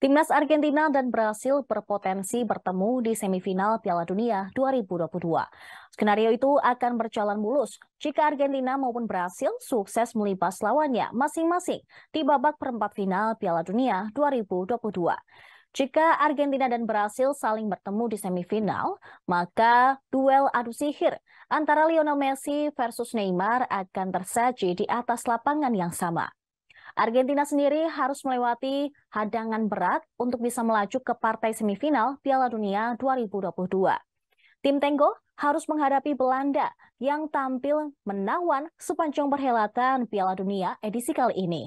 Timnas Argentina dan Brasil berpotensi bertemu di semifinal Piala Dunia 2022. Skenario itu akan berjalan mulus jika Argentina maupun Brasil sukses melibas lawannya masing-masing di babak perempat final Piala Dunia 2022. Jika Argentina dan Brasil saling bertemu di semifinal, maka duel adu sihir antara Lionel Messi versus Neymar akan tersaji di atas lapangan yang sama. Argentina sendiri harus melewati hadangan berat untuk bisa melaju ke partai semifinal Piala Dunia 2022. Tim Tenggo harus menghadapi Belanda yang tampil menawan sepanjang perhelatan Piala Dunia edisi kali ini.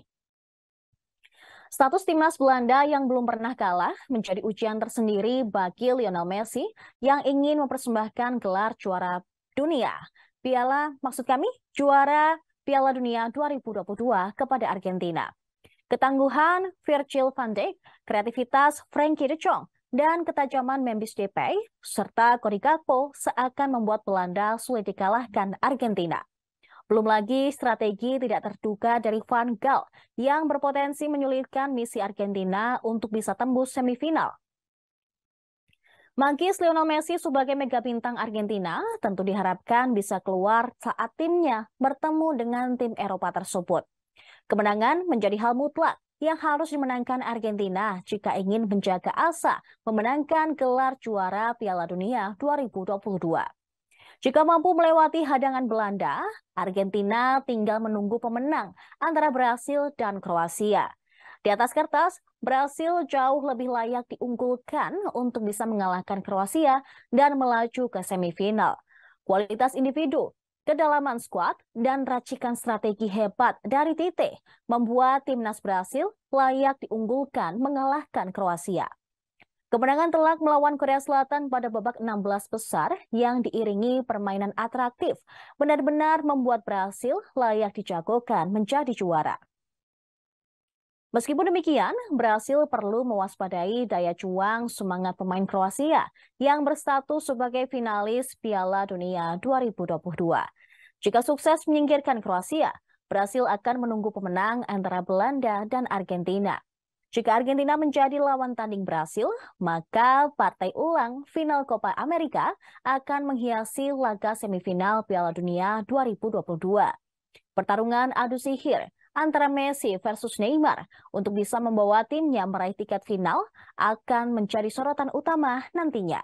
Status timnas Belanda yang belum pernah kalah menjadi ujian tersendiri bagi Lionel Messi yang ingin mempersembahkan gelar juara dunia. Juara Piala Dunia 2022 kepada Argentina. Ketangguhan Virgil van Dijk, kreativitas Frenkie de Jong, dan ketajaman Memphis Depay serta Cody Gakpo seakan membuat Belanda sulit dikalahkan Argentina. Belum lagi strategi tidak terduga dari Van Gaal yang berpotensi menyulitkan misi Argentina untuk bisa tembus semifinal. Magis Lionel Messi sebagai mega bintang Argentina tentu diharapkan bisa keluar saat timnya bertemu dengan tim Eropa tersebut. Kemenangan menjadi hal mutlak yang harus dimenangkan Argentina jika ingin menjaga asa memenangkan gelar juara Piala Dunia 2022. Jika mampu melewati hadangan Belanda, Argentina tinggal menunggu pemenang antara Brasil dan Kroasia. Di atas kertas, Brasil jauh lebih layak diunggulkan untuk bisa mengalahkan Kroasia dan melaju ke semifinal. Kualitas individu, kedalaman skuad, dan racikan strategi hebat dari Tite membuat timnas Brasil layak diunggulkan mengalahkan Kroasia. Kemenangan telak melawan Korea Selatan pada babak 16 besar yang diiringi permainan atraktif benar-benar membuat Brasil layak dijagokan menjadi juara. Meskipun demikian, Brasil perlu mewaspadai daya juang semangat pemain Kroasia yang berstatus sebagai finalis Piala Dunia 2022. Jika sukses menyingkirkan Kroasia, Brasil akan menunggu pemenang antara Belanda dan Argentina. Jika Argentina menjadi lawan tanding Brasil, maka partai ulang final Copa America akan menghiasi laga semifinal Piala Dunia 2022. Pertarungan adu sihir antara Messi versus Neymar untuk bisa membawa timnya meraih tiket final akan menjadi sorotan utama nantinya.